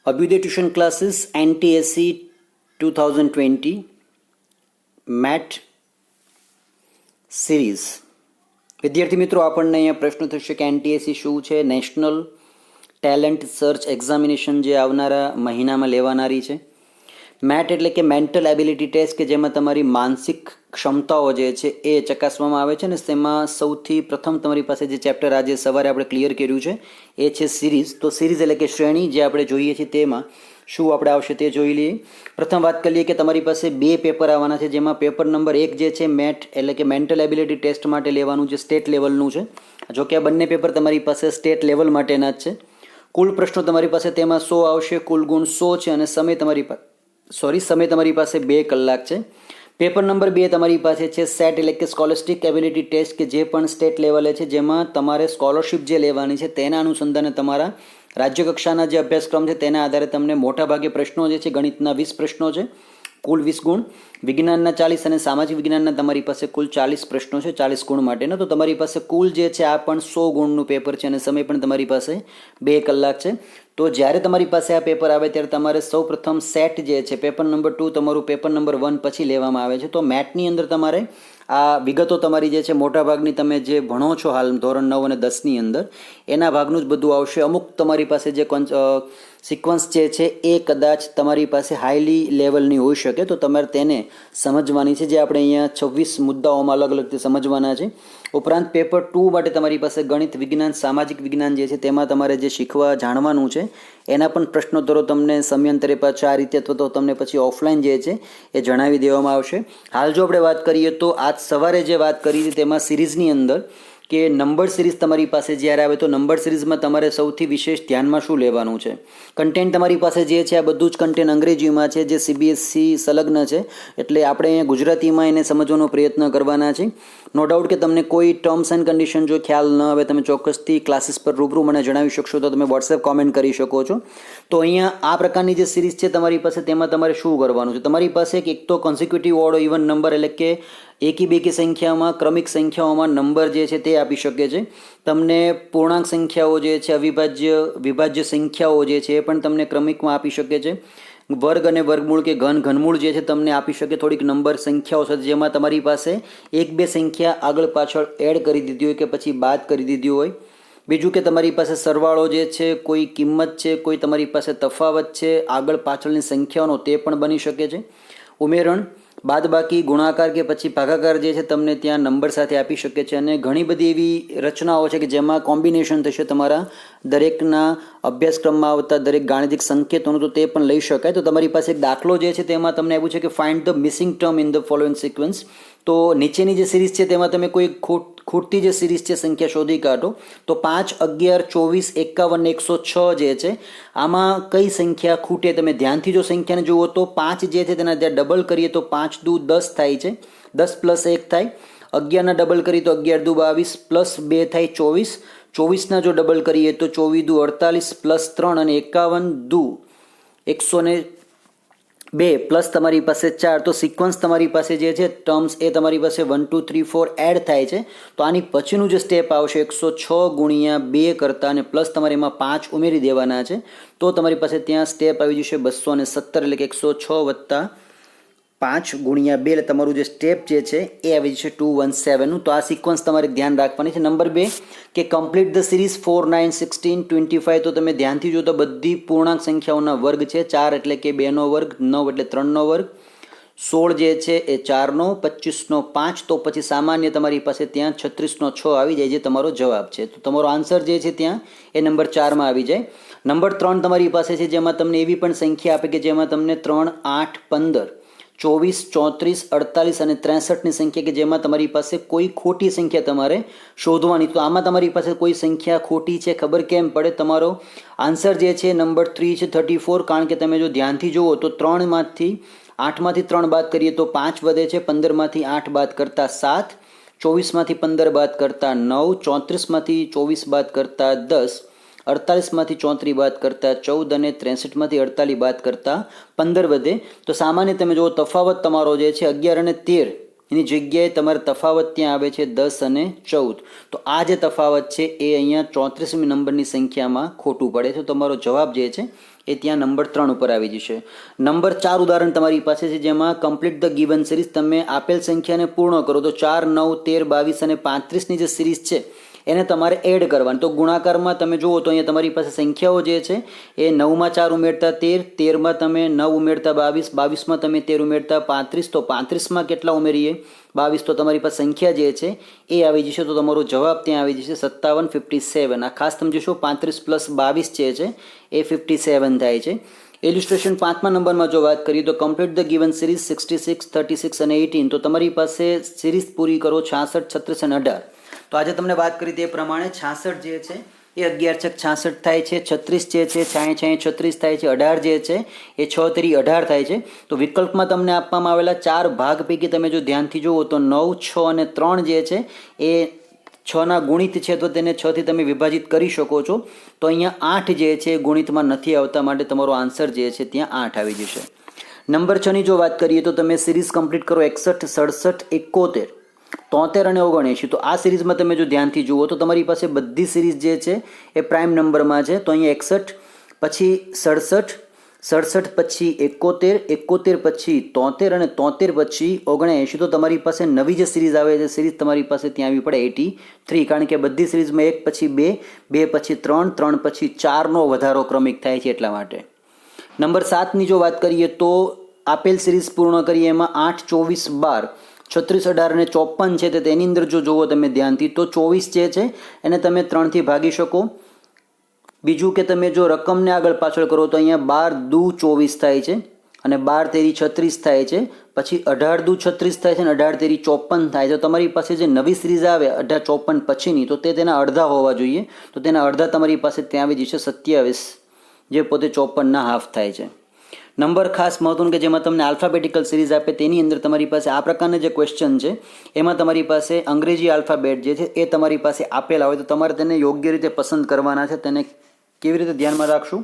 Abhyuday tuition classes NTSC 2020 MAT series. વિદ્યાર્થી મિત્રો, આપણને અહીંયા પ્રશ્ન થશે કે એનટીએસસી શું છે? નેશનલ ટેલેન્ટ સર્ચ એક્ઝામિનેશન જે આવનારા મહિનામાં લેવાનારી છે. મેટ એટલે કે મેન્ટલ એબિલિટી ટેસ્ટ, કે જેમાં તમારી માનસિક ક્ષમતાઓ જે છે એ ચકાસવામાં આવે છે. અને તેમાં સૌથી પ્રથમ તમારી પાસે જે ચેપ્ટર આજે સવારે આપણે ક્લિયર કર્યું છે એ છે સિરીઝ. તો સિરીઝ એટલે કે શ્રેણી જે આપણે જોઈએ છીએ તેમાં શું આપણે આવશે તે જોઈ લઈએ. પ્રથમ વાત કરીએ કે તમારી પાસે બે પેપર આવવાના છે, જેમાં પેપર નંબર 1 જે છે મેટ એટલે કે મેન્ટલ એબિલિટી ટેસ્ટ માટે લેવાનું છે, સ્ટેટ લેવલનું છે. જોકે આ બંને પેપર તમારી પાસે સ્ટેટ લેવલ માટેના જ છે. કુલ પ્રશ્નો તમારી પાસે તેમાં 100 આવશે, કુલ ગુણ 100 છે અને સમય તમારી પાસે 2 કલાક છે. પેપર નંબર 2 તમારી પાસે છે સેટ એટલે કે સ્કોલેસ્ટિક એબિલિટી ટેસ્ટ, કે જે પણ સ્ટેટ લેવલે છે, જેમાં તમારે સ્કોલરશિપ જે લેવાની છે તેના અનુસંધાને તમારા રાજ્ય કક્ષાના જે અભ્યાસક્રમ છે તેના આધારે તમને મોટાભાગે પ્રશ્નો જે છે, ગણિતના 20 પ્રશ્નો છે, કુલ 20 ગુણ, વિજ્ઞાનના 40 અને સામાજિક વિજ્ઞાનના તમારી પાસે કુલ 40 પ્રશ્નો છે 40 ગુણ માટેના. તો તમારી પાસે કુલ જે છે આ પણ 100 ગુણનું પેપર છે અને સમય પણ તમારી પાસે 2 કલાક છે. તો જ્યારે તમારી પાસે આ પેપર આવે ત્યારે તમારે સૌ પ્રથમ સેટ જે છે પેપર નંબર 2 તમારું પેપર નંબર 1 પછી લેવામાં આવે છે. તો મેટની અંદર તમારે આ વિગતો તમારી જે છે મોટાભાગની તમે જે ભણો છો હાલ ધોરણ 9 અને 10ની અંદર એના ભાગનું જ બધું આવશે. અમુક તમારી પાસે જે સિક્વન્સ જે છે એ કદાચ તમારી પાસે હાઈલી લેવલની હોઈ શકે, તો તમારે તેને સમજવાની છે, જે આપણે અહીંયા 26 મુદ્દાઓમાં અલગ અલગ સમજવાના છે. ઉપરાંત પેપર 2 માટે તમારી પાસે ગણિત, વિજ્ઞાન, સામાજિક વિજ્ઞાન જે છે તેમાં તમારે જે શીખવા જાણવાનું છે એના પણ પ્રશ્નોત્તરો તમને સમયાંતરે પાછા આ રીતે અથવા તો તમને પછી ઓફલાઈન જે છે એ જણાવી દેવામાં આવશે. હાલ જો આપણે વાત કરીએ તો આજ સવારે જે વાત કરી હતી તેમાં સિરીઝની અંદર કે નંબર સિરીઝ તમારી પાસે જ્યારે આવે તો નંબર સિરીઝમાં તમારે સૌથી વિશેષ ધ્યાનમાં શું લેવાનું છે? કન્ટેન્ટ તમારી પાસે જે છે આ બધું જ કન્ટેન્ટ અંગ્રેજીમાં છે, જે સીબીએસસી સંલગ્ન છે, એટલે આપણે અહીંયા ગુજરાતીમાં એને સમજવાનો પ્રયત્ન કરવાના છે. નો ડાઉટ કે તમને કોઈ ટર્મ્સ એન્ડ કન્ડિશન જો ખ્યાલ ન આવે તમે ચોક્કસથી ક્લાસીસ પર રૂબરૂ મને જણાવી શકશો, તો તમે વોટ્સએપ કોમેન્ટ કરી શકો છો. તો અહીંયા આ પ્રકારની જે સિરીઝ છે તમારી પાસે, તેમાં તમારે શું કરવાનું છે? તમારી પાસે એક તો કોન્સિક્યુટિવ ઓડ ઇવન નંબર એટલે કે એકી બેકી સંખ્યામાં ક્રમિક સંખ્યાઓમાં નંબર જે છે તે આપી શકે છે. તમને પૂર્ણાંક સંખ્યાઓ જે છે, વિભાજ્ય સંખ્યાઓ જે છે એ પણ તમને ક્રમિકમાં આપી શકે છે. વર્ગ અને વર્ગમૂળ કે ઘનમૂળ જે છે તમને આપી શકે થોડીક નંબર સંખ્યાઓ સાથે, જેમાં તમારી પાસે 1-2 સંખ્યા આગળ પાછળ એડ કરી દીધી હોય કે પછી બાદ કરી દીધી હોય. બીજું કે તમારી પાસે સરવાળો જે છે, કોઈ કિંમત છે, કોઈ તમારી પાસે તફાવત છે, આગળ પાછળની સંખ્યાઓનો તે પણ બની શકે છે. ઉમેરણ, બાદબાકી, ગુણાકાર કે પછી ભાગાકાર જે છે તમને ત્યાં નંબર સાથે આપી શકે છે. અને ઘણી બધી એવી રચનાઓ છે કે જેમાં કોમ્બિનેશન થશે તમારા દરેકના અભ્યાસક્રમમાં આવતા દરેક ગાણિતિક સંકેતોનું, તો તે પણ લઈ શકાય. તો તમારી પાસે એક દાખલો જે છે તેમાં તમને એવું છે કે find the missing term in the following sequence. તો નીચેની જે સિરીઝ છે તેમાં તમે કોઈ ખૂટતી જે સિરીઝ છે સંખ્યા શોધી કાઢો. તો 5, 11, 24, 51, 106 જે છે આમાં કઈ સંખ્યા ખૂટે? તમે ધ્યાનથી જો સંખ્યાને જુઓ તો 5 જે છે તેના ત્યાં ડબલ કરીએ તો 5 દુ 10 થાય છે, 10 + 1 થાય. 11ના ડબલ કરીએ તો 11 દુ 22 + 2 થાય 24. 24ના જો ડબલ કરીએ તો 24 દુ 48 + 3 અને 51 દુ 102 પ્લસ તમારી પાસે 4. તો સિક્વન્સ તમારી પાસે જે છે ટર્મ્સ એ તમારી પાસે 1, 2, 3, 4 એડ થાય છે. તો આની પછીનું જે સ્ટેપ આવશે 106 ગુણ્યા 2 કરતાં અને પ્લસ તમારે એમાં 5 ઉમેરી દેવાના છે. તો તમારી પાસે ત્યાં સ્ટેપ આવી જશે 217, એટલે કે 106 વત્તા 5 ગુણ્યા 2, એટલે તમારું જે સ્ટેપ જે છે એ આવી જશે 217. તો આ સિક્વન્સ તમારે ધ્યાન રાખવાની છે. નંબર 2 કે કમ્પ્લીટ ધ સિરીઝ 4, 9, 16, 25. તો તમે ધ્યાનથી જો તો બધી પૂર્ણાંક સંખ્યાઓના વર્ગ છે. 4 એટલે કે 2નો વર્ગ, 9 એટલે 3નો વર્ગ, 16 જે છે એ 4નો, 25નો 5. તો પછી સામાન્ય તમારી પાસે ત્યાં 36નો 6 આવી જાય, જે તમારો જવાબ છે. તો તમારો આન્સર જે છે ત્યાં એ નંબર 4માં આવી જાય. નંબર 3 તમારી પાસે છે, જેમાં તમને એવી પણ સંખ્યા આપે કે જેમાં તમને 3, 8, 15, 24, 34, 48 અને 63ની સંખ્યા, કે જેમાં તમારી પાસે કોઈ ખોટી સંખ્યા તમારે શોધવાની. તો આમાં તમારી પાસે કોઈ સંખ્યા ખોટી છે ખબર કેમ પડે? તમારો આન્સર જે છે નંબર 3 છે 34. કારણ કે તમે જો ધ્યાનથી જુઓ તો 8માંથી 3 બાદ કરીએ તો 5 વધે છે, 15માંથી 8 બાદ કરતાં 7, 24માંથી 15 બાદ કરતાં 9, 34માંથી 24 બાદ કરતાં 10, 48માંથી 34 બાદ કરતાં 14 અને 63માંથી 48 બાદ કરતાં 15 વધે. તો સામાન્ય તમે જુઓ તફાવત તમારો જે છે 11 અને 13 એની જગ્યાએ તમારે તફાવત ત્યાં આવે છે 10 અને 14. તો આ જે તફાવત છે એ અહીંયા 34મી નંબરની સંખ્યામાં ખોટું પડે છે. તમારો જવાબ જે છે એ ત્યાં નંબર 3 ઉપર આવી જશે. નંબર 4 ઉદાહરણ તમારી પાસે છે, જેમાં કમ્પ્લીટ ધ ગિવન સિરીઝ. તમે આપેલ સંખ્યાને પૂર્ણ કરો તો 4, 9, 13, 22 અને 35ની જે સિરીઝ છે એને તમારે એડ કરવાની. તો ગુણાકારમાં તમે જુઓ તો અહીંયા તમારી પાસે સંખ્યાઓ જે છે એ 9માં 4 ઉમેરતા 13, 13માં તમે 9 ઉમેરતા 22, 22માં તમે 13 ઉમેરતા 35, તો 35માં કેટલા ઉમેરીએ 22, તો તમારી પાસે સંખ્યા જે છે એ આવી જશે. તો તમારો જવાબ ત્યાં આવી જશે 57, 57. આ ખાસ તમે જોશો 35 + 22 જે છે એ 57 થાય છે. ઇલ્યુસ્ટ્રેશન 5મા નંબરમાં જો વાત કરીએ તો કમ્પ્લીટ ધ ગિવન સિરીઝ 66, 36 અને 18. તો તમારી પાસે સિરીઝ પૂરી કરો 66, 36 અને 18. તો આજે તમને વાત કરી તે પ્રમાણે 66 જે છે એ 11 × 66 થાય છે, 36 જે છે 36 થાય છે, 18 જે છે એ 6 × 18 થાય છે. તો વિકલ્પમાં તમને આપવામાં આવેલા 4 ભાગ પૈકી તમે જો ધ્યાનથી જુઓ તો 9, 6 અને 3 જે છે એ 6ના ગુણિત છે, તો તેને 6થી તમે વિભાજિત કરી શકો છો. તો અહીંયા 8 જે છે એ ગુણિતમાં નથી આવતા, માટે તમારો આન્સર જે છે ત્યાં 8 આવી જશે. નંબર 6ની જો વાત કરીએ તો તમે સિરીઝ કમ્પ્લીટ કરો 61, 67, 71, 73 અને 79. તો આ સિરીઝમાં તમે જો ધ્યાનથી જુઓ તો તમારી પાસે બધી સિરીઝ જે છે એ પ્રાઇમ નંબરમાં છે. તો અહીંયા 61 પછી 67, 67 પછી 71, 71 પછી 73 અને 73 પછી 79. તો તમારી પાસે નવી જે સિરીઝ આવે છે સિરીઝ તમારી પાસે ત્યાં આવી પડે 83, કારણ કે બધી સિરીઝમાં 1 પછી 2, 2 પછી 3, 3 પછી 4નો વધારો ક્રમિક થાય છે એટલા માટે. નંબર 7ની જો વાત કરીએ તો આપેલ સિરીઝ પૂર્ણ કરીએ એમાં 8, 24, 12, 36, 18 અને 54 છે. તો તેની અંદર જો જુઓ તમે ધ્યાનથી તો 24 જે છે એને તમે 3થી ભાગી શકો. બીજું કે તમે જો રકમને આગળ પાછળ કરો તો અહીંયા 12 દુ 24 થાય છે અને 12 તેરી 36 થાય છે, પછી 18 દુ 36 થાય છે અને 18 તેરી 54 થાય છે. તો તમારી પાસે જે નવી સિરીઝ આવે 18, 54 પછીની, તો તે તેના અડધા હોવા જોઈએ. તો તેના અડધા તમારી પાસે ત્યાં આવી જશે 27, જે પોતે 54ના હાફ થાય છે. નંબર ખાસ મહત્વનું કે જેમાં તમને આલ્ફાબેટિકલ સિરીઝ આપે તેની અંદર તમારી પાસે આ પ્રકારના જે ક્વેશ્ચન છે એમાં તમારી પાસે અંગ્રેજી આલ્ફાબેટ જે છે એ તમારી પાસે આપેલા હોય, તો તમારે તેને યોગ્ય રીતે પસંદ કરવાના છે. તેને કેવી રીતે ધ્યાનમાં રાખશું?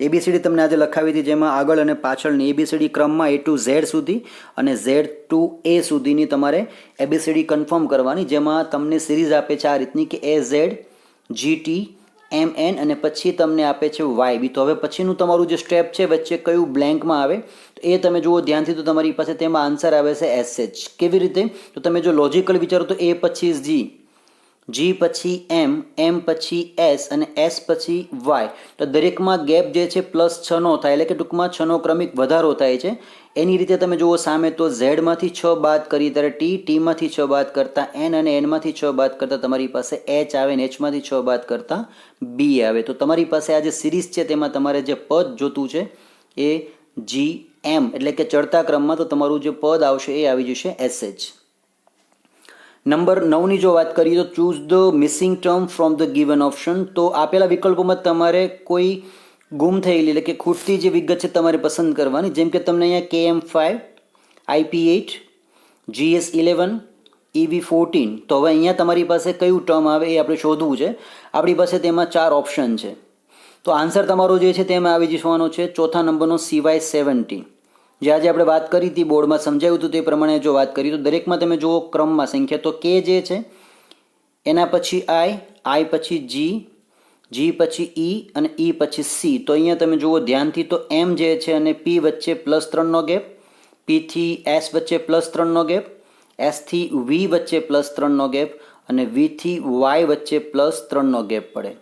ABCD તમને આજે લખાવી હતી, જેમાં આગળ અને પાછળની ABCD ક્રમમાં A to Z સુધી અને Z to A સુધીની તમારે ABCD કન્ફર્મ કરવાની, જેમાં તમને સિરીઝ આપે છે આ રીતની કે AZ, GT, MN અને પછી તમને આપે છે YB. તો હવે પછીનું તમારું જે સ્ટેપ છે વચ્ચે કયું બ્લેન્કમાં આવે તો એ તમે જુઓ ધ્યાનથી, તો તમારી પાસે તેમાં આન્સર આવે છે SH. કેવી રીતે? તો તમે જો લોજિકલ વિચારો તો A પછી G, G પછી M પછી S અને S પછી Y. તો દરેકમાં ગેપ જે છે +6નો થાય, એટલે કે ટૂંકમાં 6નો ક્રમિક વધારો થાય છે. એની રીતે તમે જુઓ સામે તો Z માંથી 6 બાદ કરી ત્યારે Tમાંથી 6 બાદ કરતા N અને Nમાંથી 6 બાદ કરતા તમારી પાસે H આવે ને Hમાંથી 6 બાદ કરતા B આવે. તો તમારી પાસે આ જે સિરીઝ છે તેમાં તમારે જે પદ જોતું છે એ GM એટલે કે ચડતા ક્રમમાં, તો તમારું જે પદ આવશે એ આવી જશે SH. નંબર 9ની જો વાત કરીએ તો choose the missing term from the given option. તો આપેલા વિકલ્પોમાં તમારે કોઈ ગુમ થયેલી એટલે કે ખૂટતી જે વિગત છે તમારે પસંદ કરવાની. જેમ કે તમને અહીંયા KM5, IP8, GS11, EV14. તો હવે અહીંયા તમારી પાસે કયું ટર્મ આવે એ આપણે શોધવું છે. આપણી પાસે તેમાં 4 ઓપ્શન છે. તો આન્સર તમારો જે છે તેમાં આવી જવાનો છે ચોથા નંબરનો CY70. જે આજે આપણે વાત કરી હતી, બોર્ડમાં સમજાવ્યું હતું તે પ્રમાણે જો વાત કરીએ તો દરેકમાં તમે જુઓ ક્રમમાં સંખ્યા, તો K જે છે એના પછી I પછી G પછી E અને E પછી C. તો અહીંયા તમે જુઓ ધ્યાનથી તો M જે છે અને P વચ્ચે +3નો ગેપ, P થી S વચ્ચે +3નો ગેપ, S થી V વચ્ચે +3નો ગેપ અને V થી Y વચ્ચે +3નો ગેપ પડે.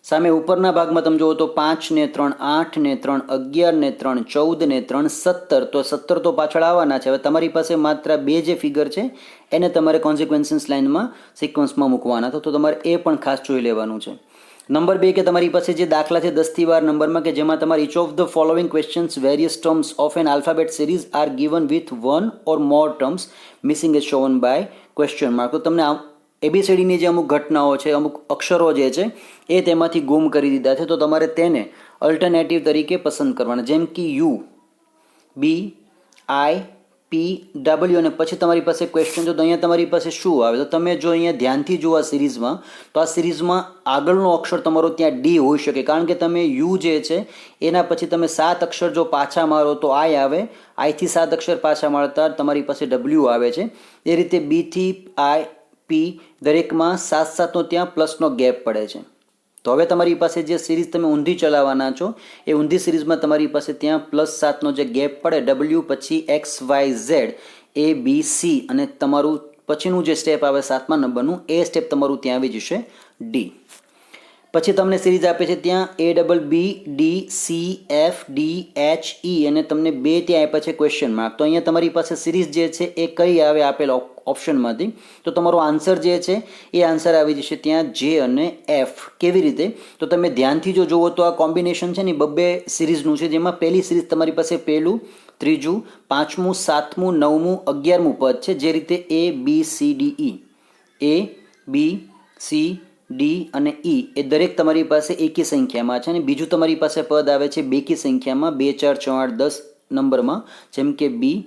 સામે ઉપરના ભાગમાં તમે જુઓ તો 5 ને 3 8 ને 3 11 ને 3 14 ને 3 17. તો 17 તો પાછળ આવવાના છે. હવે તમારી પાસે માત્ર 2 જે ફિગર છે એને તમારે કોન્સિક્વન્સીસ લાઇનમાં સિક્વન્સમાં મૂકવાના, તો તમારે એ પણ ખાસ જોઈ લેવાનું છે. નંબર 2 કે તમારી પાસે જે દાખલા છે 10 થી 12 નંબરમાં, કે જેમાં તમારે each of the following questions various terms of an alphabet series are given with one or more terms missing as shown by question mark. તો તમને ABCDની જે અમુક ઘટનાઓ છે, અમુક અક્ષરો જે છે એ તેમાંથી ગુમ કરી દીધા છે, તો તમારે તેને અલ્ટરનેટિવ તરીકે પસંદ કરવાના. જેમ કે U, B, I, PW અને પછી તમારી પાસે ક્વેશ્ચન જો તો અહીંયા તમારી પાસે શું આવે તો તમે જો અહીંયા ધ્યાનથી જુઓ આ સિરીઝમાં તો આ સિરીઝમાં આગળનો અક્ષર તમારો ત્યાં ડી હોઈ શકે કારણ કે તમે યુ જે છે એના પછી તમે 7 અક્ષર જો પાછા મારો તો આઈ આવે આઈથી 7 અક્ષર પાછા મારતા તમારી પાસે ડબલ્યુ આવે છે એ રીતે બીથી આઈ પી દરેકમાં 7-7નો ત્યાં પ્લસનો ગેપ પડે છે તો હવે તમારી પાસે જે સિરીઝ તમે ઊંધી ચલાવવાના છો એ ઊંધી સિરીઝમાં તમારી પાસે ત્યાં +7નો જે ગેપ પડે ડબલ્યુ પછી XYZ ABC અને તમારું પછીનું જે સ્ટેપ આવે 7મા નંબરનું એ સ્ટેપ તમારું ત્યાં આવી જશે ડી પછી તમને સિરીઝ આપે છે ત્યાં ABBDCFDHE અને તમને બે ત્યાં આપ્યા છે ક્વેશ્ચન માર્ક તો અહીંયા તમારી પાસે સિરીઝ જે છે એ કઈ આવે આપેલ ઓપ્શનમાંથી તો તમારો આન્સર જે છે એ આન્સર આવી જશે ત્યાં જે અને એફ કેવી રીતે તો તમે ધ્યાનથી જો જુઓ તો આ કોમ્બિનેશન છે ને બબ્બે સિરીઝનું છે જેમાં પહેલી સિરીઝ તમારી પાસે પહેલું ત્રીજું પાંચમું સાતમું નવમું 11મું પદ છે જે રીતે ABCDE ડી અને ઈ એ દરેક તમારી પાસે એકી સંખ્યામાં છે અને બીજું તમારી પાસે પદ આવે છે બેકી સંખ્યામાં 2 4 6 8 10 નંબરમાં જેમ કે બી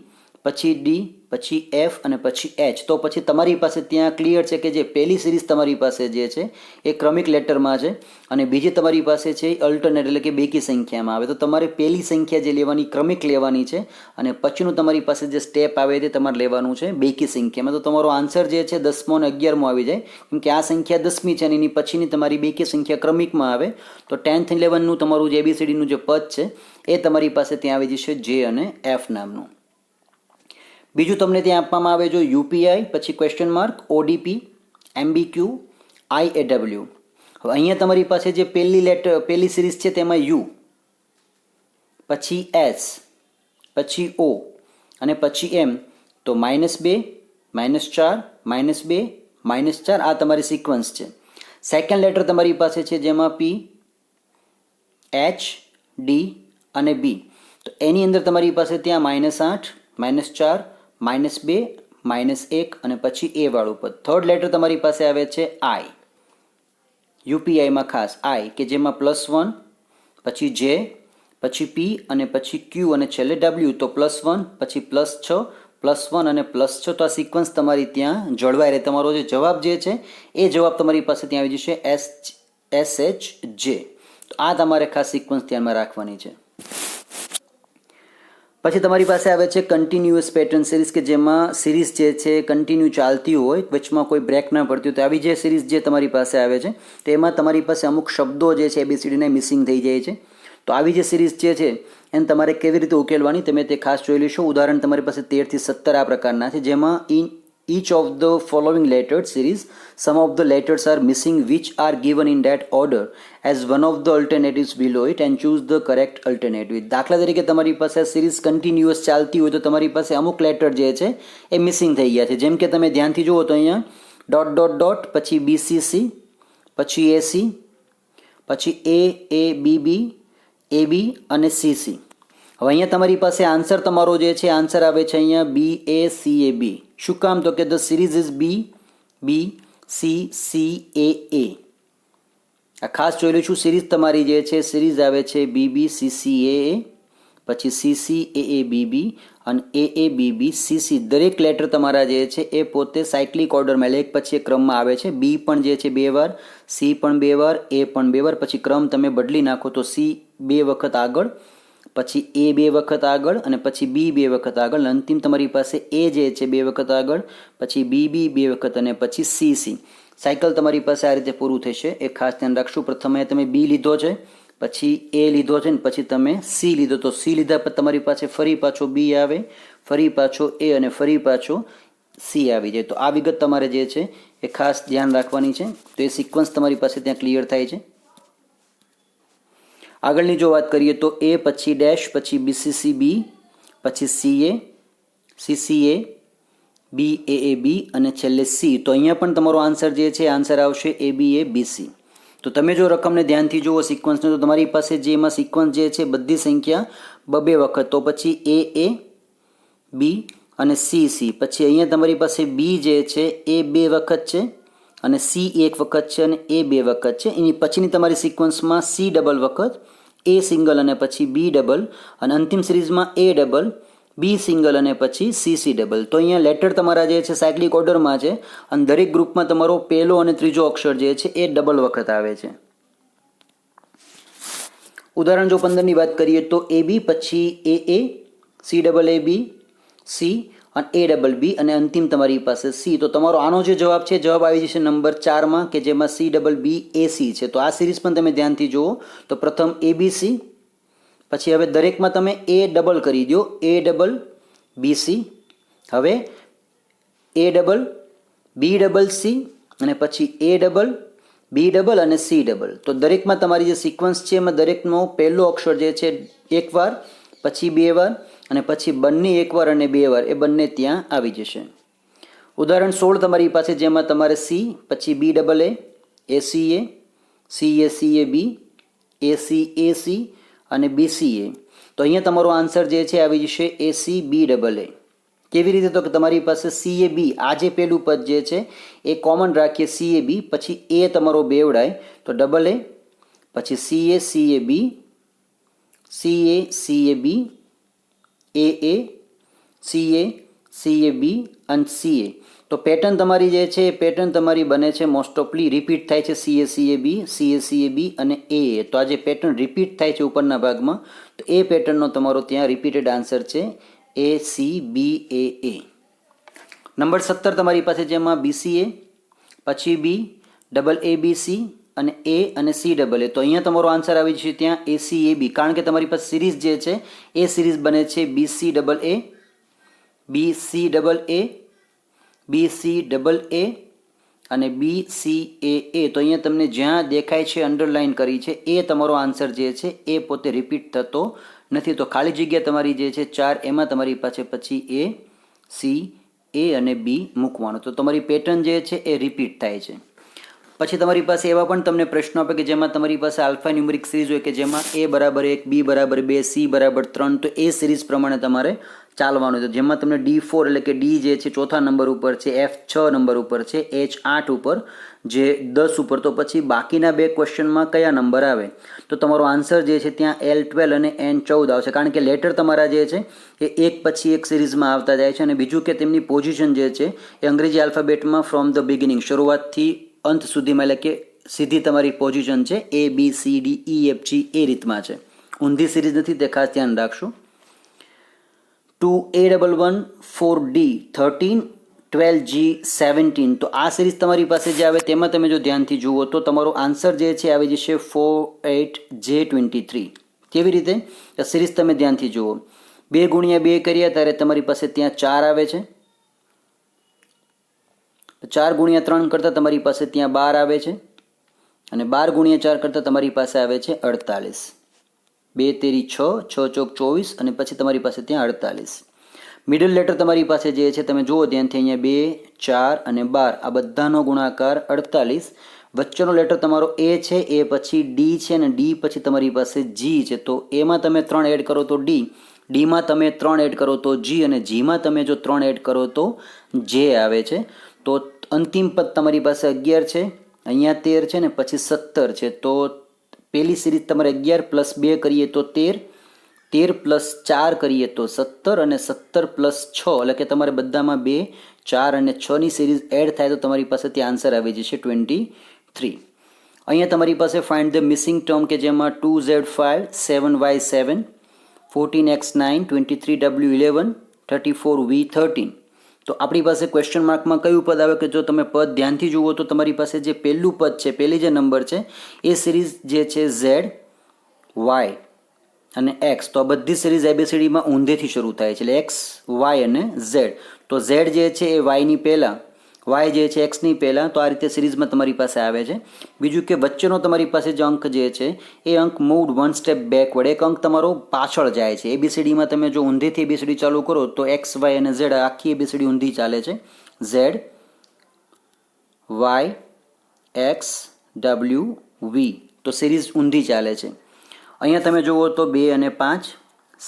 પછી ડી પછી એફ અને પછી એચ તો પછી તમારી પાસે ત્યાં ક્લિયર છે કે જે પહેલી સિરીઝ તમારી પાસે જે છે એ ક્રમિક લેટરમાં છે અને બીજી તમારી પાસે છે અલ્ટરનેટ એટલે કે બેકી સંખ્યામાં આવે તો તમારે પહેલી સંખ્યા જે લેવાની ક્રમિક લેવાની છે અને પછીનું તમારી પાસે જે સ્ટેપ આવે તે તમારે લેવાનું છે બેકી સંખ્યામાં તો તમારો આન્સર જે છે 10મો અને 11મો આવી જાય કેમ કે આ સંખ્યા 10મી છે અને એની પછીની તમારી બેકી સંખ્યા ક્રમિકમાં આવે તો 10th 11નું તમારું જે ABCDનું જે પદ છે એ તમારી પાસે ત્યાં આવી જશે જે અને એફ નામનું બીજું તમને ત્યાં આપવામાં આવે જો યુપીઆઈ પછી ક્વેશ્ચન માર્ક ઓડીપી એમબીક્યુ આઈએડબલ્યુ હવે અહીંયા તમારી પાસે જે પહેલી સિરીઝ છે તેમાં યુ પછી એસ પછી ઓ અને પછી એમ તો -2 -4 -2 -4 આ તમારી સિક્વન્સ છે સેકન્ડ લેટર તમારી પાસે છે જેમાં પી એચ ડી અને બી તો એની અંદર તમારી પાસે ત્યાં -8 -4 -2 -1 અને પછી એ વાળું પદ થર્ડ લેટર તમારી પાસે આવે છે આઈ યુપીઆઈમાં ખાસ આઈ કે જેમાં +1 પછી જે પછી પી અને પછી ક્યુ અને છેલ્લે ડબલ્યુ તો +1 પછી +6 +1 અને +6 તો આ સિક્વન્સ તમારી ત્યાં જળવાઈ રહે તમારો જે જવાબ જે છે એ જવાબ તમારી પાસે ત્યાં આવી જશે SHJ તો આ તમારે ખાસ સિક્વન્સ ધ્યાનમાં રાખવાની છે પછી તમારી પાસે આવે છે કન્ટિન્યુઅસ પેટર્ન સિરીઝ કે જેમાં સિરીઝ જે છે કન્ટિન્યુ ચાલતી હોય વચમાં કોઈ બ્રેક ના પડતી હોય તો આવી જે સિરીઝ જે તમારી પાસે આવે છે તો એમાં તમારી પાસે અમુક શબ્દો જે છે ABCDના મિસિંગ થઈ જાય છે તો આવી જે સિરીઝ જે છે એને તમારે કેવી રીતે ઉકેલવાની તમે તે ખાસ જોઈ લેશો ઉદાહરણ તમારી પાસે 13 થી 17 આ પ્રકારના છે જેમાં each of the following lettered series some of the letters are missing which are given in that order as one of the alternatives below it and choose the correct alternative દાખલા તરીકે તમારી પાસે આ સિરીઝ કન્ટિન્યુઅસ ચાલતી હોય તો તમારી પાસે અમુક લેટર જે છે એ મિસિંગ થઈ ગયા છે જેમ કે તમે ધ્યાનથી જુઓ તો અહીંયા ડોટ ડોટ ડોટ પછી BCC પછી AC પછી AABB AB અને CC હવે અહીંયા તમારી પાસે આન્સર તમારો જે છે આન્સર આવે છે અહીંયા BACAB શું કામ તો કે ધ સિરીઝ ઇઝ BBCCAA આ ખાસ જોઈ લઈશું સિરીઝ તમારી જે છે સિરીઝ આવે છે BBCCAA પછી CCAABB અને AABBCC દરેક લેટર તમારા જે છે એ પોતે સાયક્લિક ઓર્ડરમાં એટલે એક પછી એક ક્રમમાં આવે છે બી પણ જે છે 2 વાર સી પણ 2 વાર એ પણ 2 વાર પછી ક્રમ તમે બદલી નાખો તો સી 2 વખત આગળ પછી એ 2 વખત આગળ અને પછી બી 2 વખત આગળ અને અંતિમ તમારી પાસે એ જે છે 2 વખત આગળ પછી બીબી 2 વખત અને પછી CC સાયકલ તમારી પાસે આ રીતે પૂરું થશે એ ખાસ ધ્યાન રાખશું પ્રથમ તમે બી લીધો છે પછી એ લીધો છે ને પછી તમે સી લીધો તો સી લીધા પછી તમારી પાસે ફરી પાછો બી આવે ફરી પાછો એ અને ફરી પાછો સી આવી જાય તો આ વિગત તમારે જે છે એ ખાસ ધ્યાન રાખવાની છે તો એ સિક્વન્સ તમારી પાસે ત્યાં ક્લિયર થાય છે આગળની જો વાત કરીએ તો એ પછી ડેશ પછી BCCB પછી CCA BAAB અને છેલ્લે સી તો અહીંયા પણ તમારો આન્સર જે છે આન્સર આવશે ABABC તો તમે જો રકમને ધ્યાનથી જુઓ સિક્વન્સને તો તમારી પાસે જે એમાં સિક્વન્સ જે છે બધી સંખ્યા 2 વખત તો પછી AA B અને CC પછી અહીંયા તમારી પાસે બી જે છે એ 2 વખત છે અને સી 1 વખત છે અને એ 2 વખત છે એની પછીની તમારી સિક્વન્સમાં સી ડબલ વખત એ સિંગલ અને પછી બી ડબલ અને અંતિમ સિરીઝમાં એ ડબલ બી સિંગલ અને પછી સી ડબલ. તો અહીંયા લેટર તમારા જે છે સાયક્લિક ઓર્ડરમાં છે અને દરેક ગ્રુપમાં તમારો પહેલો અને ત્રીજો અક્ષર જે છે એ ડબલ વખત આવે છે. ઉદાહરણ જો 15ની વાત કરીએ તો એ બી, પછી A C double A B, C અને એ ડબલ બી અને અંતિમ તમારી પાસે સી. તો તમારો આનો જે જવાબ છે, જવાબ આવી જશે નંબર 4માં, કે જેમાં C double B A C છે. તો આ સિરીઝ પણ તમે ધ્યાનથી જુઓ. તો પ્રથમ એ બી સી, પછી હવે દરેકમાં તમે એ ડબલ કરી દો, એ ડબલ બી સી, હવે એ ડબલ બી ડબલ સી અને પછી એ ડબલ બી ડબલ અને સી ડબલ. તો દરેકમાં તમારી જે સિક્વન્સ છે એમાં દરેકનો પહેલો અક્ષર જે છે એકવાર, પછી બે વાર અને પછી બંને એકવાર અને બે વાર, એ બંને ત્યાં આવી જશે. ઉદાહરણ 16 તમારી પાસે, જેમાં તમારે સી, પછી B double A C A B, A C અને બી સી એ. તો અહીંયા તમારો આન્સર જે છે આવી જશે એ સી બી ડબલ એ. કેવી રીતે? તો કે તમારી પાસે સી એ બી, આ જે પહેલું પદ જે છે એ કોમન રાખીએ, સી એ બી, પછી એ તમારો બેવડાય તો ડબલ એ, પછી C A B, C A B, A C A બી અને સી એ. તો પેટર્ન તમારી જે છે એ પેટર્ન તમારી બને છે મોસ્ટ ઓફલી રિપીટ થાય છે, સી એ બી અને એ. તો આ જે પેટર્ન રિપીટ થાય છે ઉપરના ભાગમાં, તો એ પેટર્નનો તમારો ત્યાં રિપીટેડ આન્સર છે A C B A. Number 17 તમારી પાસે, જેમાં બીસીએ, પછી B double A B C અને એ અને સી ડબલ એ. તો અહીંયા તમારો આન્સર આવી જશે ત્યાં એ સી એ બી, કારણ કે તમારી પાસે સિરીઝ જે છે એ સિરીઝ બને છે B C double A, B C double A, B C double A અને બી સી એ. તો અહીંયા તમને જ્યાં દેખાય છે અંડરલાઇન કરી છે એ તમારો આન્સર જે છે એ પોતે રિપીટ થતો નથી. તો ખાલી જગ્યા તમારી જે છે 4, એમાં તમારી પાસે પછી એ સી એ અને બી મૂકવાનો. તો તમારી પેટર્ન જે છે એ રિપીટ થાય છે. પછી તમારી પાસે એવા પણ તમને પ્રશ્નો આપે કે જેમાં તમારી પાસે આલ્ફા ન્યુમેરિક સિરીઝ હોય, કે જેમાં એ બરાબર 1, બી બરાબર 2, સી બરાબર 3. તો એ સિરીઝ પ્રમાણે તમારે ચાલવાનું છે. જેમાં તમને D4 એટલે કે ડી જે છે ચોથા નંબર ઉપર છે, F 6 નંબર ઉપર છે, H 8 ઉપર, જે 10 ઉપર. તો પછી બાકીના બે ક્વેશ્ચનમાં કયા નંબર આવે? તો તમારો આન્સર જે છે ત્યાં L12 અને N14 આવશે, કારણ કે લેટર તમારા જે છે એ એક પછી એક સિરીઝમાં આવતા જાય છે. અને બીજું કે તેમની પોઝિશન જે છે એ અંગ્રેજી આલ્ફાબેટમાં ફ્રોમ ધ બિગિનિંગ, શરૂઆતથી અંત સુધીમાં, એટલે કે સીધી તમારી પોઝિશન છે A B C D E F G એ રીતમાં છે. ઊંધી સિરીઝ નથી, તે ખાસ ધ્યાન રાખશો. 2A11 4D 13 12G 17. તો આ સિરીઝ તમારી પાસે જે આવે તેમાં તમે જો ધ્યાનથી જુઓ તો તમારો આન્સર જે છે આવી જશે 48J23. કેવી રીતે? આ સિરીઝ તમે ધ્યાનથી જુઓ. 2 ગુણ્યા 2 કર્યા ત્યારે તમારી પાસે ત્યાં 4 આવે છે. 4 ગુણ્યા 3 કરતાં તમારી પાસે ત્યાં 12 આવે છે. અને 12 ગુણ્યા 4 કરતાં તમારી પાસે આવે છે 48. 2 તેરી 6, 6 ચોક 24 અને પછી તમારી પાસે ત્યાં 48. મિડલ લેટર તમારી પાસે જે છે તમે જુઓ ધ્યાનથી, અહીંયા 2, 4 અને 12, આ બધાનો ગુણાકાર 48. વચ્ચેનો લેટર તમારો એ છે, એ પછી ડી છે અને ડી પછી તમારી પાસે જી છે. તો એમાં તમે 3 એડ કરો તો ડી, ડીમાં તમે 3 એડ કરો તો જી અને જીમાં તમે જો 3 એડ કરો તો જે આવે છે. તો અંતિમ પદ તમારી પાસે 11 છે, અહીંયા 13 છે ને પછી 17 છે. તો પહેલી સિરીઝ તમારે 11 પ્લસ 2 કરીએ તો 13, 13 પ્લસ 4 કરીએ તો 17 અને 17 પ્લસ 6, એટલે કે તમારે બધામાં 2, 4 અને 6ની સિરીઝ એડ થાય તો તમારી પાસે ત્યાં આન્સર આવી જશે 23. અહીંયા તમારી પાસે ફાઇન્ડ ધ મિસિંગ ટર્મ, કે જેમાં 2Z5 7Y7 14X9 23W11 34V13. તો આપણી પાસે ક્વેશ્ચન માર્કમાં કયું પદ આવે? કે જો તમે પદ ધ્યાનથી જુઓ તો તમારી પાસે જે પહેલું પદ છે, પહેલી જે નંબર છે એ સિરીઝ જે છે Z, Y અને X. તો આ બધી સિરીઝ ABCDમાં ઊંધેથી શરૂ થાય છે, એટલે X, Y અને Z. તો Z જે છે એ Yની પહેલાં, Y જે છે Xની પહેલાં. તો આ રીતે સિરીઝમાં તમારી પાસે આવે છે. બીજું કે વચ્ચેનો તમારી પાસે જે અંક જે છે એ અંક મૂવ્ડ 1 સ્ટેપ બેકવર્ડ, એક અંક તમારો પાછળ જાય છે. ABCDમાં તમે જો ઊંધેથી ABCD ચાલુ કરો તો X, Y અને Z, આખી ABCD ઊંધી ચાલે છે. Z, Y, X, W, V. તો સિરીઝ ઊંધી ચાલે છે. અહીંયા તમે જુઓ તો 2 અને 5,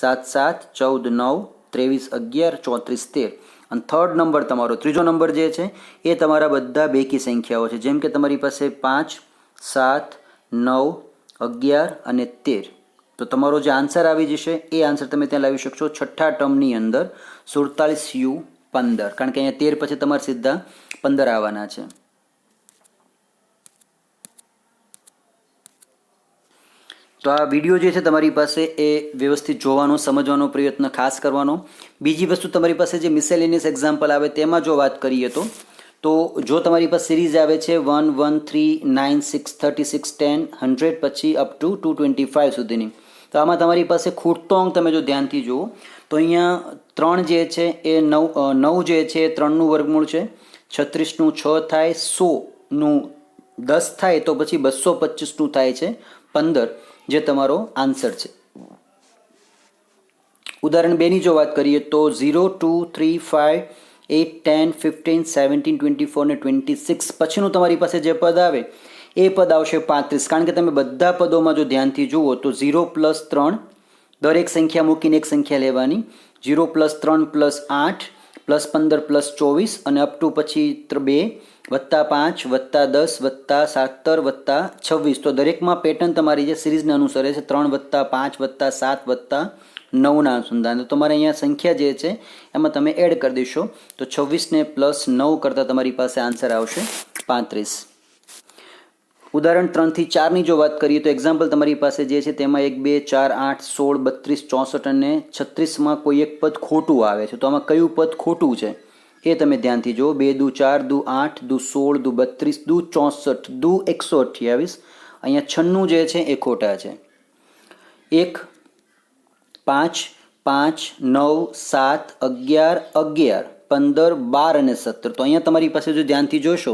7, 7, 14, 9, 23, 11, 34, 13. અને થર્ડ નંબર તમારો, ત્રીજો નંબર જે છે એ તમારા બધા બેકી સંખ્યાઓ છે. જેમ કે તમારી પાસે 5, 7, 9, 11 અને 13. તો તમારો જે આન્સર આવી જશે એ આન્સર તમે ત્યાં લાવી શકશો છઠ્ઠા ટર્મની અંદર 47U15, કારણ કે અહીંયા 13 પછી તમારે સીધા 15 આવવાના છે. તો આ વિડીયો જે છે તમારી પાસે એ વ્યવસ્થિત જોવાનો, સમજવાનો પ્રયત્ન ખાસ કરવાનો. બીજી વસ્તુ, તમારી પાસે જે મિસેલેનિયસ એક્ઝામ્પલ આવે તેમાં જો વાત કરીએ તો જો તમારી પાસે સિરીઝ આવે છે 1, 1, 3, 9, 6, 36, 10, 100 પછી અપ ટુ 225 સુધીની, તો આમાં તમારી પાસે ખૂટતો અંક તમે જો ધ્યાનથી જુઓ તો અહીંયા 3 જે છે એ 9 જે છે એ 3નું વર્ગમૂળ છે, 36નું 6 થાય, 100નું 10 થાય, તો પછી 225નું થાય છે 15, જે તમારો આન્સર છે. ઉદાહરણ 2ની જો વાત કરીએ તો 0, 2, 3, 5, 8, 10, 15, 17, 24 ને 26 પછીનું તમારી પાસે જે પદ આવે એ પદ આવશે 35, કારણ કે તમે બધા પદોમાં જો ધ્યાનથી જુઓ તો 0 + 3 દરેક સંખ્યા મૂકીને એક સંખ્યા લેવાની, 0 + 3 + 8 + 15 + 24 અને અપ ટુ પછી 2 +5 +10 +17 +26. તો દરેકમાં પેટર્ન તમારી જે સિરીઝને અનુસરે છે 3 +5 +7 +9 અનુસંધાન. તો તમારે અહીંયા સંખ્યા જે છે એમાં તમે એડ કરી દેશો તો 26 ને +9 કરતાં તમારી પાસે આન્સર આવશે 35. ઉદાહરણ 3થી 4ની જો વાત કરીએ તો એક્ઝામ્પલ તમારી પાસે જે છે તેમાં 1, 2, 4, 8, 16, 32, 64 અને 36માં કોઈ એક પદ ખોટું આવે છે. તો આમાં કયું પદ ખોટું છે એ તમે ધ્યાનથી જુઓ. 2 દુ 4, દુ 8, દુ 16, દુ 32, દુ 64, દુ 128. અહીંયા 96 જે છે એ ખોટા છે. 1, 5, 5, 9, 7, 11, 11, 15, 12 અને 17. તો અહીંયા તમારી પાસે જો ધ્યાનથી જોશો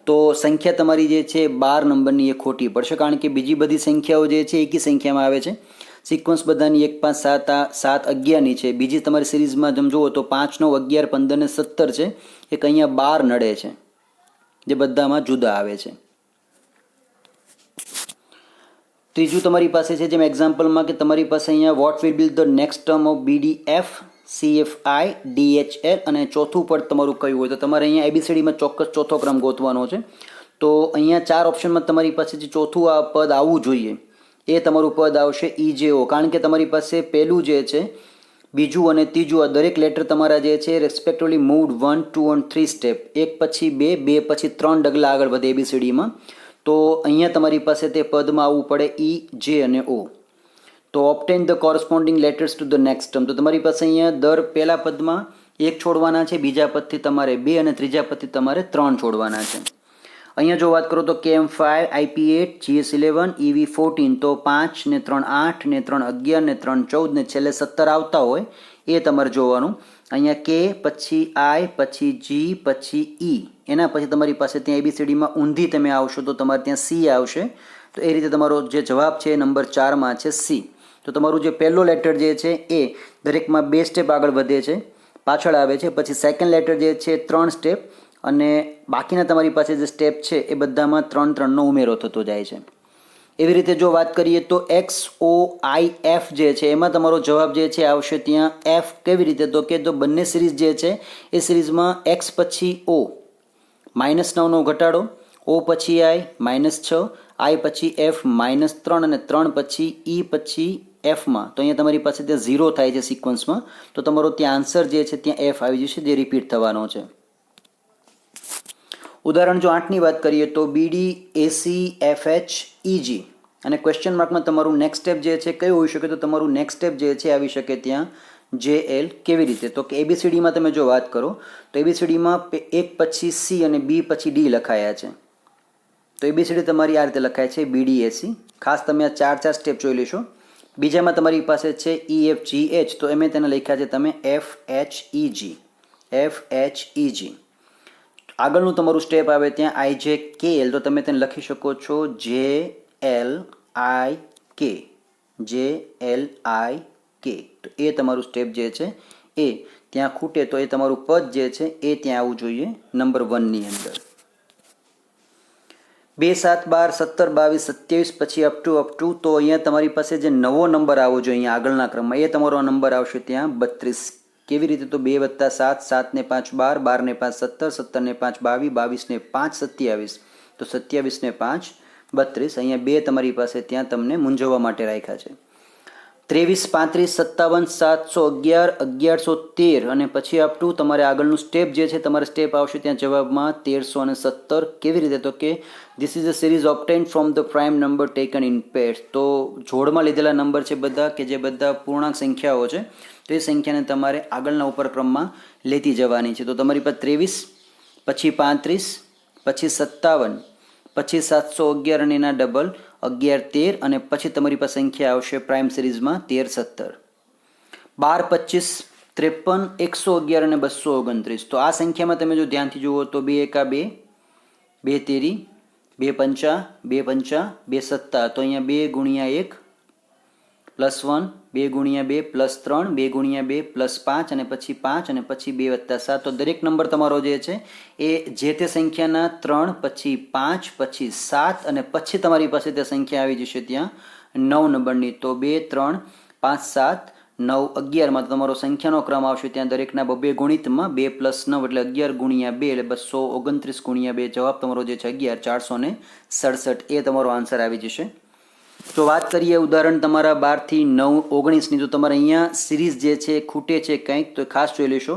તો સંખ્યા તમારી જે છે 12 નંબરની એ ખોટી પડશે, કારણ કે બીજી બધી સંખ્યાઓ જે છે એકી સંખ્યામાં આવે છે. સિક્વન્સ બધાની 1, 5, 7, 7, 11ની છે. બીજી તમારી સિરીઝમાં તમે જુઓ તો 5, 9, 11, 15 ને 17 છે, એક અહીંયા 12 નડે છે, જે બધામાં જુદા આવે છે. ત્રીજું તમારી પાસે છે જેમ એક્ઝામ્પલમાં કે તમારી પાસે અહીંયા what will be the next term of BDF, CFI, DHL અને ચોથું પદ તમારું કયું હોય તો તમારે અહીંયા ABCDમાં ચોક્કસ ચોથો ક્રમ ગોતવાનો છે. તો અહીંયા 4 ઓપ્શનમાં તમારી પાસે જે ચોથું આ પદ આવવું જોઈએ એ તમારું પદ આવશે EJO, કારણ કે તમારી પાસે પહેલું જે છે, બીજું અને ત્રીજું આ દરેક લેટર તમારા જે છે રેસ્પેક્ટિવલી મૂવ્ડ 1, 2 અને 3 સ્ટેપ, 1 પછી 2, 2 પછી 3 ડગલા આગળ વધે ABCDમાં. તો અહીંયા તમારી પાસે તે પદમાં આવવું પડે E, J અને O. તો obtain the corresponding letters to the next term. તો તમારી પાસે અહીંયા પહેલા પદમાં 1 છોડવાના છે, બીજા પદથી તમારે 2 અને ત્રીજા પદથી તમારે 3 છોડવાના છે. અહીંયા જો વાત કરો તો KM5, IP8, GS11, EV14, તો 5 ને 3 8 ને 3 11 ને 3 14 ને છેલ્લે 17 આવતા હોય એ તમારે જોવાનું. અહીંયા K પછી I પછી G પછી E, એના પછી તમારી પાસે ત્યાં ABCDમાં ઊંધી તમે આવશો તો તમારે ત્યાં C આવશે. તો એ રીતે તમારો જે જવાબ છે નંબર 4માં છે C. તો તમારું જે પહેલો લેટર જે છે એ દરેકમાં 2 સ્ટેપ આગળ વધે છે, પાછળ આવે છે. પછી સેકન્ડ લેટર જે છે 3 સ્ટેપ અને બાકીના તમારી પાસે જે સ્ટેપ છે એ બધામાં 3-3નો ઉમેરો થતો જાય છે. એવી રીતે જો વાત કરીએ તો XOIF જે છે એમાં તમારો જવાબ જે છે આવશે ત્યાં F. કેવી રીતે તો કે તો બંને સિરીઝ જે છે એ સિરીઝમાં X પછી O -9નો ઘટાડો, O પછી I -6, I પછી F -3 અને 3 પછી E પછી Fમાં. તો અહીંયા તમારી પાસે ત્યાં 0 થાય છે સિક્વન્સમાં. તો તમારો ત્યાં આન્સર જે છે ત્યાં F આવી જશે, જે રિપીટ થવાનો છે. ઉદાહરણ જો 8ની વાત કરીએ તો BD, AC, FH, EG અને ક્વેશ્ચન માર્કમાં તમારું નેક્સ્ટ સ્ટેપ જે છે કયું હોઈ શકે તો તમારું નેક્સ્ટ સ્ટેપ જે છે આવી શકે ત્યાં JL. કેવી રીતે તો કે ABCDમાં તમે જો વાત કરો તો ABCDમાં 1 પછી C અને B પછી D લખાયા છે. તો ABCD તમારી આ રીતે લખાય છે BDAC. ખાસ તમે આ 4 સ્ટેપ જોઈ લેશો. બીજામાં તમારી પાસે છે EFGH, તો એમ તેને લખ્યા છે તમે FHEG. આગળનું તમારું સ્ટેપ આવે ત્યાં IJKL, તો તમે તેને લખી શકો છો JLIK. તો એ તમારું સ્ટેપ જે છે એ ત્યાં ખૂટે તો એ તમારું પદ જે છે એ ત્યાં આવવું જોઈએ નંબર 1ની અંદર. 2, 7, 12, 17, 22, 27 પછી અપ ટુ તો અહીંયા તમારી પાસે જે નવો નંબર આવવો જોઈએ અહીંયા આગળના ક્રમમાં એ તમારો નંબર આવશે ત્યાં 32. કેવી રીતે તો 2 + 7, 7 ને 5 12, 12 ને 5 17, 17 ને 5 22, 22 ને 5 27, તો 27 ને 5 32. અહીંયા 2 તમારી પાસે ત્યાં તમને મૂંઝવવા માટે રાખ્યા છે. 23, 35, 57, 711, 1113 અને પછી અપ ટુ તમારે આગળનું સ્ટેપ જે છે તમારે સ્ટેપ આવશે ત્યાં જવાબમાં 1317. કેવી રીતે? તો કે this is a series obtained from the prime number taken in pairs. તો જોડમાં લીધેલા નંબર છે બધા કે જે બધા પૂર્ણાંક સંખ્યાઓ છે, તો એ સંખ્યાને તમારે આગળના ઉપરક્રમમાં લેતી જવાની છે. તો તમારી પાસે 23, પછી 35, પછી 57, પછી 711 અને એના ડબલ 1113 અને પછી તમારી પાસે સંખ્યા આવશે પ્રાઇમ સિરીઝમાં 1317. 12, 25, 53, 111 અને 229. તો આ સંખ્યામાં તમે જો ધ્યાનથી જુઓ તો 2 એકા 2, 2 તેરી, 2 પંચા 2 પંચા, 2 સત્તા. તો અહીંયા 2 ગુણ્યા 1 +1, 2 ગુણ્યા 2 +3, 2 ગુણ્યા 2 +5 અને પછી 5 અને પછી 2 + 7. તો દરેક નંબર તમારો જે છે એ જે તે સંખ્યાના 3, પછી 5, પછી 7 અને પછી તમારી પાસે તે સંખ્યા આવી જશે ત્યાં 9 નંબરની. તો 2, 3, 5, 7, 9, 11માં તમારો સંખ્યાનો ક્રમ આવશે ત્યાં દરેકના 2 ગુણિતમાં 2 + 9 એટલે 11 ગુણ્યા 2 એટલે 229 ગુણ્યા 2. જવાબ તમારો જે છે 11, 467 એ તમારો આન્સર આવી જશે. તો વાત કરીએ ઉદાહરણ તમારા 12 થી 9, 19ની. તો તમારે અહીંયા સિરીઝ જે છે ખૂટે છે કંઈક, તો ખાસ જોઈ લેશો.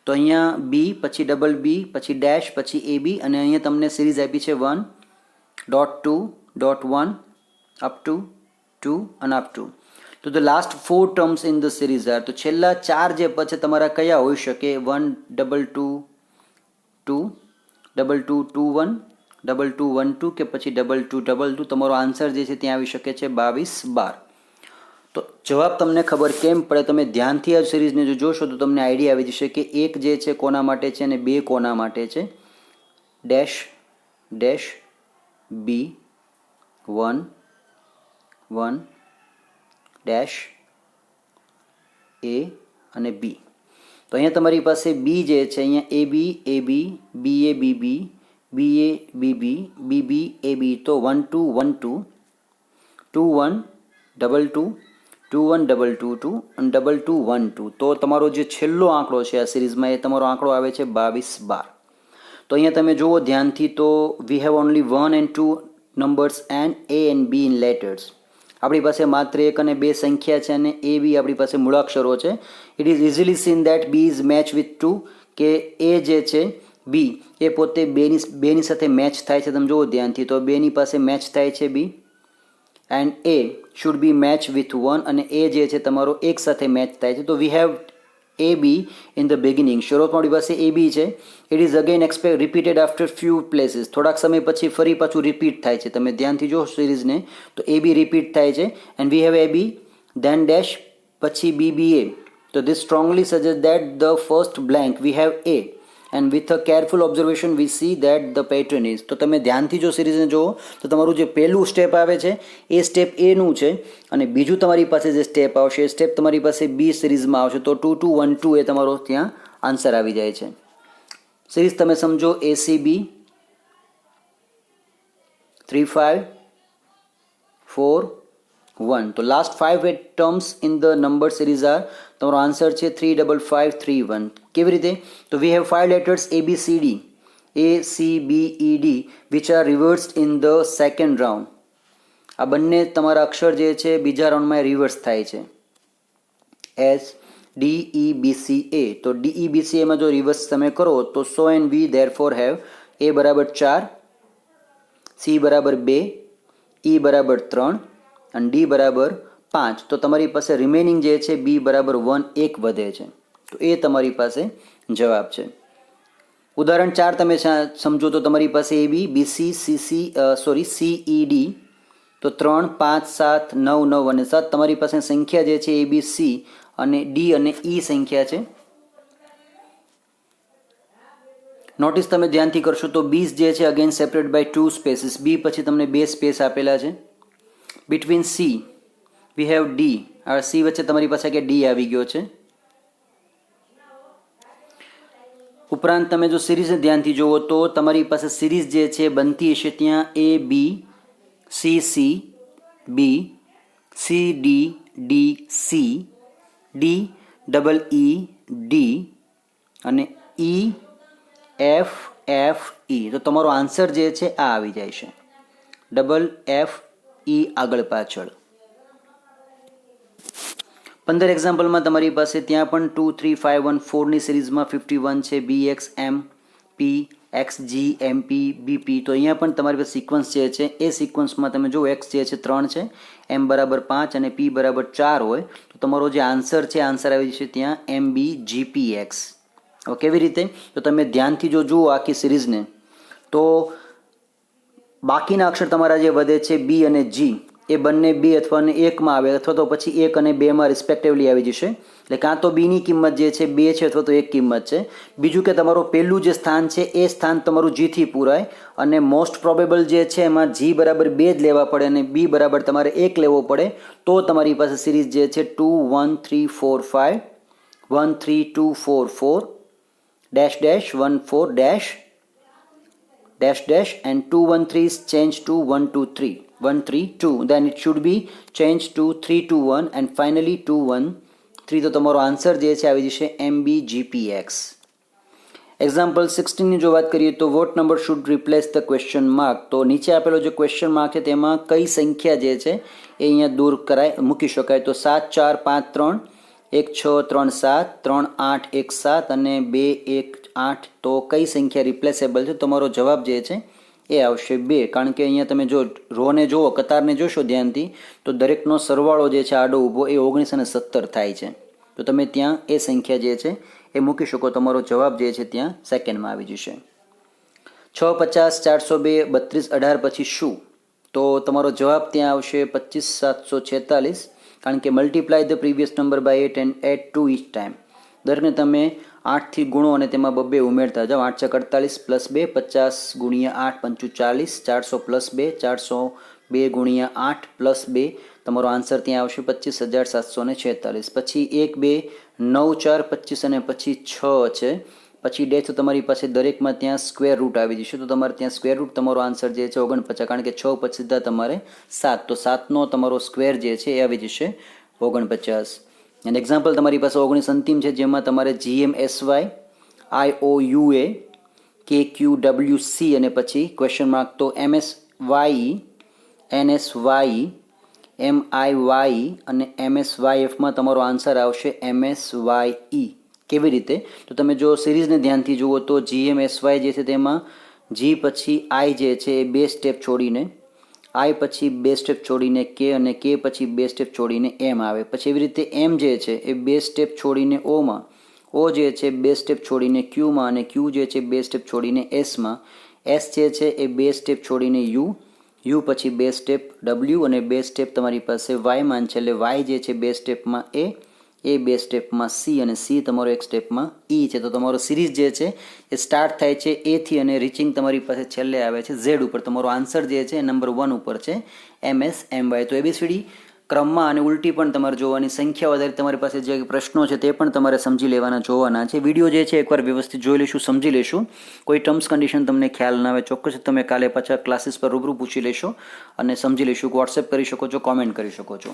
તો અહીંયા બી, પછી ડબલ બી, પછી ડેશ, પછી એ બી અને અહીંયા તમને સિરીઝ આપી છે 1.2.1 અપ ટુ 2 અને અપ ટુ. તો the last 4 terms in the series are. તો છેલ્લા 4 જે પછી તમારા કયા હોઈ શકે? 1, 2, 2, 2, 2, 2, 1, 2, 2, 1, 2 કે પછી 2, 2, 2, 2. તમારો આન્સર જે છે ત્યાં આવી શકે છે 22, 12. તો જવાબ તમને ખબર કેમ પડે? તમે ધ્યાનથી આ સિરીઝને જો જોશો તો તમને આઈડિયા આવી જશે કે એક જે છે કોના માટે છે અને 2 કોના માટે છે. ડેશ ડેશ બી 1 1 ડેશ એ અને બી. તો અહીંયા તમારી પાસે બી જે છે અહીંયા એ બી એ બી, બી એ બી બી, બી એ બી બી, બી બી એ બી. તો 1 2 1 2, 2 1 2 2, 2 1 2 2 2 અને 2 2 1 2. તો તમારો જે છેલ્લો આંકડો છે આ સિરીઝમાં એ તમારો આંકડો આવે છે 22, 12. તો અહીંયા તમે જુઓ ધ્યાનથી તો we have only 1 and 2 numbers and A and B in letters. આપણી પાસે માત્ર 1 અને 2 સંખ્યા છે અને એ બી આપણી પાસે મૂળાક્ષરો છે. It is easily seen that B is match with 2, કે એ જે છે બી એ પોતે બેની સાથે મેચ થાય છે. તમે જુઓ ધ્યાનથી તો 2ની પાસે મેચ થાય છે B, and A should be match with 1 અને એ જે છે તમારો 1 સાથે મેચ થાય છે. તો we have A B in the beginning. શરૂઆતમાં આપણી પાસે એ બી છે. It is again repeated after few places. થોડાક સમય પછી ફરી પાછું રિપીટ થાય છે. તમે ધ્યાનથી જો સિરીઝને તો એ બી રિપીટ થાય છે. And we have A B, then dash, પછી બી બી એ. તો this strongly suggest that the first blank we have A, and with a careful observation we see that the pattern is. તો તમે ધ્યાનથી જો સિરીઝને જુઓ તો તમારું જે પહેલું સ્ટેપ આવે છે એ સ્ટેપ એનું છે અને બીજું તમારી પાસે જે સ્ટેપ આવશે એ સ્ટેપ તમારી પાસે બી સિરીઝમાં આવશે. તો 2 2 1 2 એ તમારો ત્યાં આન્સર આવી જાય છે. સિરીઝ તમે સમજો ACB 3 5 4 1. તો last 5 terms in the number series are. તમારો આન્સર છે 3 5 5 3 1. કેવી રીતે? તો we have 5 letters ABCD, ACBED which are reversed in the second round. આ બંને તમારા અક્ષર જે છે બીજા રાઉન્ડમાં રિવર્સ થાય છે. DEBCA. તો DEBCAમાં જો રિવર્સ તમે કરો તો સો and we therefore have A બરાબર 4, C બરાબર 2, E બરાબર 3 અને D બરાબર 5. તો તમારી પાસે રિમેનિંગ જે છે B બરાબર 1 1 વધે છે. તો એ તમારી પાસે જવાબ છે. ઉદાહરણ 4 તમે સમજો તો તમારી પાસે AB BC CED. તો 3 5 7 9 9 અને 7 તમારી પાસે સંખ્યા જે છે ABC અને D અને E સંખ્યા છે. નોટિસ તમે ધ્યાનથી કરશો તો બીસ જે છે અગેન સેપરેટ બાય 2 સ્પેસીસ. બી પછી તમને 2 સ્પેસ આપેલા છે. Between C we have D. આ સી વચ્ચે તમારી પાસે કે ડી આવી ગયો છે. ઉપરાંત તમે જો સિરીઝને ધ્યાનથી જુઓ તો તમારી પાસે સિરીઝ જે છે બનતી હશે ત્યાં A B C C B, C D D C, D double E D અને ઈ એફ એફ ઈ. તો તમારો આન્સર જે છે આ આવી જાય છે. ડબલ એફ ઈ આગળ પાછળ. 15 એક્ઝામ્પલમાં તમારી પાસે ત્યાં પણ 2 3 5 1 4ની સિરીઝમાં 51 છે, BX M P XG MP BP. તો અહીંયા પણ તમારી પાસે સિક્વન્સ જે છે એ સિક્વન્સમાં તમે જો X જે છે 3 છે, M બરાબર 5 અને P બરાબર 4 હોય તો તમારો જે આન્સર છે આન્સર આવી જશે ત્યાં MBGPX. કેવી રીતે? તો તમે ધ્યાનથી જો જુઓ આખી સિરીઝને તો બાકીના અક્ષર તમારા જે વધે છે B અને G એ બંને 2 અથવા 1માં આવે અથવા તો પછી 1 અને 2માં રિસ્પેક્ટિવલી આવી જશે. એટલે કાં તો બીની કિંમત જે છે 2 છે અથવા તો 1 કિંમત છે. બીજું કે તમારું પહેલું જે સ્થાન છે એ સ્થાન તમારું Gથી પૂરાય અને મોસ્ટ પ્રોબેબલ જે છે એમાં G બરાબર 2 જ લેવા પડે અને B બરાબર તમારે 1 લેવો પડે તો તમારી પાસે સિરીઝ જે છે 2 1 3 4 5 1 3 2 4 4 dash dash 1 4 dash dash dash and 2 1 3 is changed to 1 2 3 1 3 2, then it should be changed to 3 2 1 and finally 2 1 3. તો તમારો આન્સર જે છે આવી જશે MBGPX. એક્ઝામ્પલ 16ની જો વાત કરીએ તો what number should replace the question mark. તો નીચે આપેલો જે ક્વેશ્ચન માર્ક છે તેમાં કઈ સંખ્યા જે છે એ અહીંયા દૂર મૂકી શકાય. તો 7 4 5 3 1 6 3 7 3 8 1 7 અને 2 1 8. તો કઈ સંખ્યા રિપ્લેસેબલ છે? તમારો જવાબ જે છે એ આવશે 2. કારણ કે અહીંયા તમે જો રોને જુઓ, કતારને જોશો ધ્યાનથી તો દરેકનો સરવાળો જે છે આડો ઊભો એ 19 અને 17 થાય છે. તો તમે ત્યાં એ સંખ્યા જે છે એ મૂકી શકો. તમારો જવાબ જે છે ત્યાં સેકન્ડમાં આવી જશે. 6 50 402 32 18 પછી શું? તો તમારો જવાબ ત્યાં આવશે 25 746. કારણ કે multiply the previous number by 8 and add 2 each time. દરેકને તમે 8થી ગુણો અને તેમાં 2 ઉમેરતા જાઓ. 8 × 48 + 2 50 × 8 = 40 400 + 2 402 × 8 + 2. તમારો આન્સર ત્યાં આવશે 25,746. પછી 1 2 9 4 25 અને પછી 6 છે. પછી ડેશ તો તમારી પાસે દરેકમાં ત્યાં સ્ક્વેર રૂટ આવી જશે. તો તમારે ત્યાં સ્ક્વેર રૂટ તમારો આન્સર જે છે 49. કારણ કે 6 પછી સીધા તમારે 7. તો 7નો તમારો સ્ક્વેર જે છે એ આવી જશે 49. અને એક્ઝામ્પલ તમારી પાસે 19 અંતિમ છે જેમાં તમારે GMSY IOUA KQWC અને પછી ક્વેશ્ચન માર્ક. તો MSYE NSYE MIYE અને MSYFમાં તમારો આન્સર આવશે MSYE. કેવી રીતે? તો તમે જો સિરીઝને ધ્યાનથી જુઓ તો GMSY જે છે તેમાં G પછી I જે છે એ 2 સ્ટેપ છોડીને, I પછી 2 સ્ટેપ છોડીને K અને K પછી 2 સ્ટેપ છોડીને M આવે. પછી એવી રીતે M જે છે એ 2 સ્ટેપ છોડીને Oમાં, O જે છે 2 સ્ટેપ છોડીને Qમાં અને Q જે છે 2 સ્ટેપ છોડીને Sમાં, S જે છે એ 2 સ્ટેપ છોડીને U પછી 2 સ્ટેપ W અને 2 સ્ટેપ તમારી પાસે Yમાં છે. એટલે Y જે છે 2 સ્ટેપમાં એ 2 સ્ટેપમાં C અને C તમારો 1 સ્ટેપમાં E છે. તો તમારો સિરીઝ જે છે એ સ્ટાર્ટ થાય છે A થી અને રીચિંગ તમારી પાસે છેલ્લે આવે છે Z ઉપર. તમારો આન્સર જે છે નંબર 1 ઉપર છે MSMY. તો ABCD ક્રમમાં અને ઉલટી પણ તમારે જોવાની, સંખ્યા વધારે તમારી પાસે જે પ્રશ્નો છે તે પણ તમારે સમજી લેવાના જોવાના છે. વિડીયો જે છે એકવાર વ્યવસ્થિત જોઈ લઈશું, સમજી લેશું. કોઈ ટર્મ્સ કન્ડિશન તમને ખ્યાલ ના આવે ચોક્કસ તમે કાલે પાછા ક્લાસીસ પર રૂબરૂ પૂછી લેશો અને સમજી લેશું. વોટ્સએપ કરી શકો છો, કોમેન્ટ કરી શકો છો.